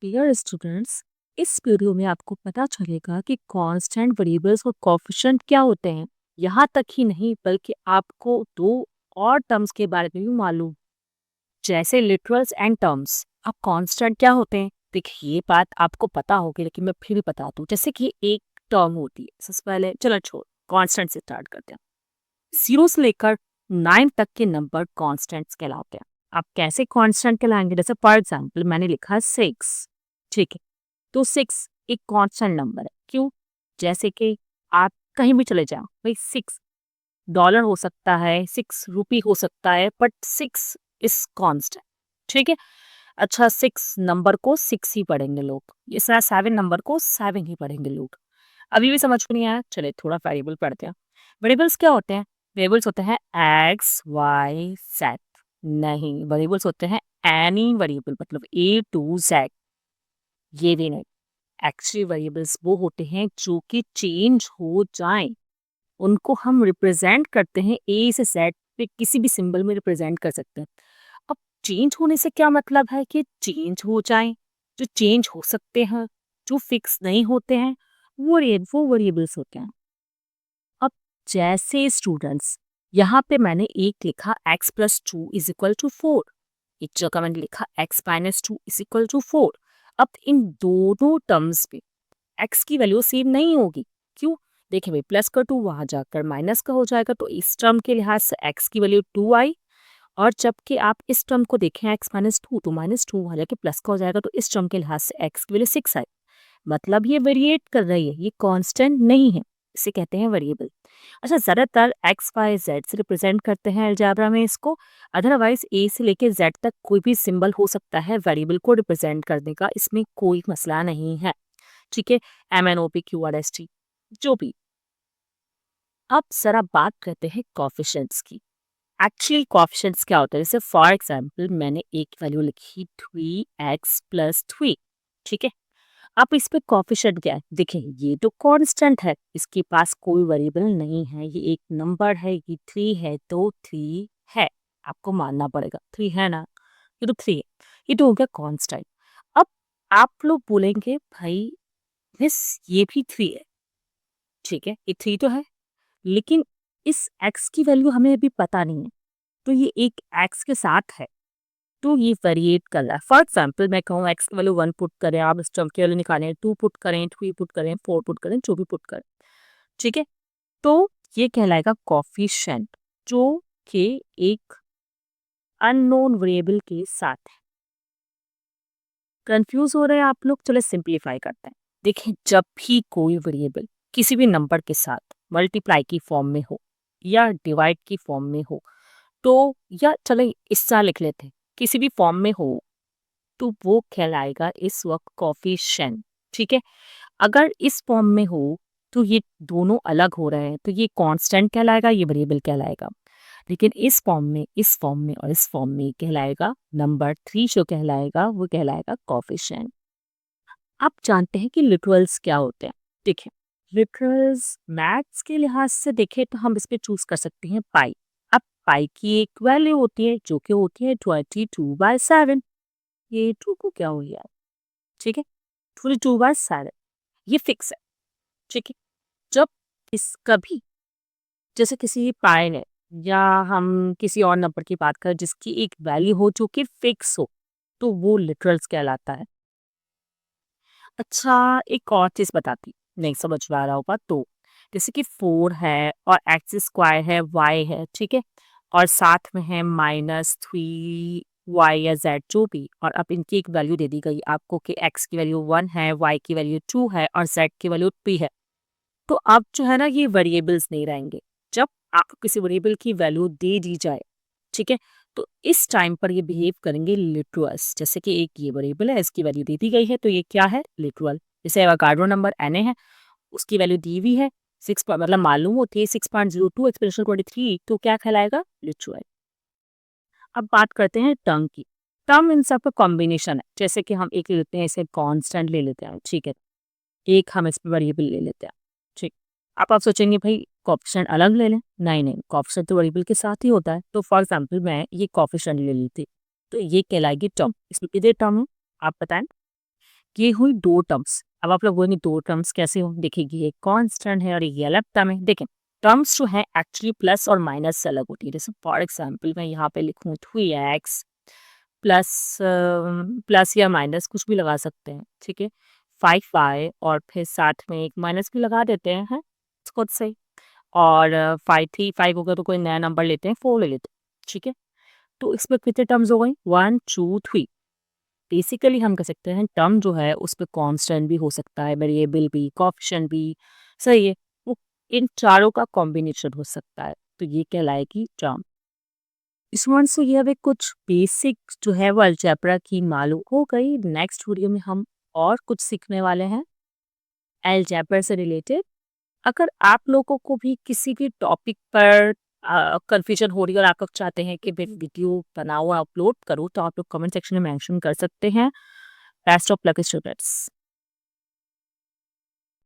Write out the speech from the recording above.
Dear students, इस video में आपको पता चलेगा कि कांस्टेंट वेरिएबल्स और कोएफिशिएंट क्या होते हैं। यहाँ तक ही नहीं बल्कि आपको दो और टर्म्स के बारे में भी मालूम, जैसे लिटरल्स एंड टर्म्स। अब कांस्टेंट क्या होते हैं, देखिए ये बात आपको पता होगी लेकिन मैं फिर भी बता दूं। जैसे कि एक टर्म होती है, सबसे पहले चलो छोड़ कांस्टेंट से स्टार्ट करते हैं। 0 से लेकर 9 तक के नंबर कांस्टेंट्स कहलाते हैं। आप कैसे कांस्टेंट कहलाएंगे, जैसे फॉर एग्जांपल मैंने लिखा 6, ठीक है, तो 6 एक कांस्टेंट नंबर है। क्यों? जैसे कि आप कहीं भी चले जाओ भाई, $6 हो सकता है, 6 रुपी हो सकता है, बट 6 इज कांस्टेंट, ठीक है। अच्छा, 6 नंबर को 6 ही पढ़ेंगे लोग, इस तरह 7 नंबर को 7 ही पढ़ेंगे लोग। अभी भी समझ में नहीं आया, चले थोड़ा वेरिएबल पढ़ते हैं। वेरिएबल्स क्या होते हैं? वेरिएबल्स होते हैं एक्स वाई जेड। नहीं, वेरिएबल्स होते हैं एनी वेरिएबल, मतलब A to Z। ये भी नहीं, एक्चुअली वेरिएबल्स वो होते हैं जो कि चेंज हो जाएं। उनको हम रिप्रेजेंट करते हैं A से Z पे, किसी भी सिंबल में रिप्रेजेंट कर सकते हैं। अब चेंज होने से क्या मतलब है कि चेंज हो जाएं, जो चेंज हो सकते हैं, जो फिक्स नहीं होते हैं, वो वेरिएबल्स होते हैं। अब जैसे स्टूडेंट्स, यहाँ पे मैंने एक लिखा x+2 = 4, एक जगह मैंने लिखा x-2 = 4। अब इन दोनों टर्म्स पे x की वैल्यू सेम नहीं होगी। क्यों? देखिए भाई, प्लस का 2 वहां जाकर माइनस का हो जाएगा, तो इस टर्म के लिहाज से x की वैल्यू 2 आई। और जबकि आप इस टर्म को देखें x-2, तो -2 वहां जाके प्लस का हो जाएगा, तो इस टर्म के लिहाज से x की वैल्यू 6 आई। मतलब ये वेरिएट कर रही है, ये कांस्टेंट नहीं है, इसे कहते हैं वेरिएबल। अच्छा, ज्यादातर एक्स वाई जेड से रिप्रेजेंट करते हैं अलजेब्रा में इसको। अदरवाइज ए से लेके जेड तक कोई भी सिंबल हो सकता है वेरिएबल को रिप्रेजेंट करने का, इसमें कोई मसला नहीं है, ठीक है। MNOP QRST जो भी। अब जरा बात करते हैं कोफिशिएंट्स की। एक्चुअली कोफिशिएंट्स क्या होता है, जैसे फॉर एग्जाम्पल मैंने एक वैल्यू लिखी 3x+3, ठीक है। अब इस पे कोफिशिएंट क्या है, देखिए ये तो कांस्टेंट है, इसके पास कोई वेरिएबल नहीं है, ये एक नंबर है, ये 3 है तो 3 है, आपको मानना पड़ेगा 3 है ना, ये तो 3 है, ये तो हो गया कांस्टेंट। अब आप लोग बोलेंगे भाई मिस ये भी 3 है, ठीक है, ये 3 तो है, लेकिन इस x की वैल्यू हमें अभी पता नहीं है, तो ये एक x के साथ है, तो ये वेरिएट कर रहा है। फॉर एग्जाम्पल मैं कहूँ एक्स की वैल्यू 1 पुट करें, आप इस टर्म की वैल्यू निकालें, 2 पुट करें, 3 पुट करें, 4 पुट करें, जो भी पुट करें, ठीक है, तो ये कहलाएगा कोफिशिएंट, जो कि एक अननोन वेरिएबल के साथ है। कंफ्यूज हो रहे हैं आप लोग? चलो सिंपलीफाई करते हैं। देखिए, जब भी कोई वेरिएबल किसी भी नंबर के साथ मल्टीप्लाई की फॉर्म में हो या डिवाइड की फॉर्म में हो, तो या चले इससा लिख लेते हैं, किसी भी फॉर्म में हो, तो वो कहलाएगा इस वक्त कोफिशिएंट, ठीक है। अगर इस फॉर्म में हो तो ये दोनों अलग हो रहे हैं, तो ये कांस्टेंट कहलाएगा, ये वेरिएबल कहलाएगा। लेकिन इस फॉर्म में और इस फॉर्म में कहलाएगा नंबर 3, जो कहलाएगा वो कहलाएगा कोफिशिएंट। आप जानते हैं कि लिटरल्स क्या होते हैं? देखिए, लिटरल्स मैथ्स के लिहाज से देखें तो हम इस पे चूज कर सकते हैं पाई। अब पाई की एक वैल्यू होती है जो कि होती है 22/7। ये 2 को क्या हो गया, ठीक है, 22/7 ये फिक्स है, ठीक है। जब इस कभी जैसे किसी पाई ने, या हम किसी और नंबर की बात करें जिसकी एक वैल्यू हो जो कि फिक्स हो, तो वो लिटरल्स कहलाता है। अच्छा, एक और चीज बताती, नहीं समझ में आ रहा होगा तो, जैसे कि 4 है और x² है, y है, ठीक है, और साथ में है -3y या z जो भी, और अब इनकी एक वैल्यू दे दी गई आपको कि x की वैल्यू 1 है, y की वैल्यू 2 है और z की वैल्यू 3 है। तो अब जो है ना, ये वेरिएबल्स नहीं रहेंगे। जब आपको किसी वेरिएबल की वैल्यू दे दी जाए, ठीक है, तो इस टाइम पर ये बिहेव करेंगे लिटरल्स। जैसे कि एक ये वेरिएबल है, इसकी वैल्यू दे दी गई है, तो ये क्या है, लिटरल। जैसे एवोगाड्रो नंबर Na है, उसकी वैल्यू दी हुई है 6, मतलब मालूम होती है 6.02 एक्सपोनेंशियल 23, तो क्या कहलाएगा, लिटरल। अब बात करते हैं टर्म की। टर्म इन सब का कॉम्बिनेशन है, जैसे कि हम एक ले लेते हैं, इसे कांस्टेंट ले लेते हैं, ठीक है, एक हम इस पे वेरिएबल ले लेते हैं, ठीक। अब आप सोचेंगे भाई कोएफिशिएंट अलग ले लें, नहीं नहीं, कोएफिशिएंट तो वेरिएबल के साथ ही होता है। तो फॉर एग्जांपल मैं ये कोएफिशिएंट ले लेती, तो ये कहलाएगी टर्म। इसमें कितने टर्म है आप बताएं? ये हुई 2 टर्म्स। अब आप लोग बोलेंगे 2 टर्म्स कैसे हो? देखिए ये कांस्टेंट है और ये अलग टर्म है। देखें टर्म्स जो है एक्चुअली प्लस और माइनस से अलग होती है। जैसे फॉर एग्जांपल मैं यहाँ पे लिखूँ 3x प्लस या माइनस कुछ भी लगा सकते हैं, ठीक है? 5y और फिर साथ में एक माइनस भी लगा देते हैं खुद से ही। और 5 हो गया तो कोई नया नंबर लेते हैं, 4 ले लेते हैं, ठीक है? तो इसमें कितने टर्म्स हो गई? 1, 2, 3। बेसिकली हम कह सकते हैं टर्म जो है उस पे कांस्टेंट भी हो सकता है, वेरिएबल भी, कोएफिशिएंट भी, सही है? वो इन चारों का कॉम्बिनेशन हो सकता है, तो ये कहलाएगी टर्म। इस वन से ये हमें कुछ बेसिक जो है वो अलजेब्रा की मालूम हो गई। नेक्स्ट वीडियो में हम और कुछ सीखने वाले हैं अलजेब्रा से रिलेटेड। अगर आप लोगों को भी किसी भी टॉपिक पर कंफ्यूजन हो रही है और आप लोग चाहते हैं कि मैं वीडियो बनाऊँ अपलोड करूँ, तो आप लोग कमेंट सेक्शन में मेंशन कर सकते हैं। Best of luck students.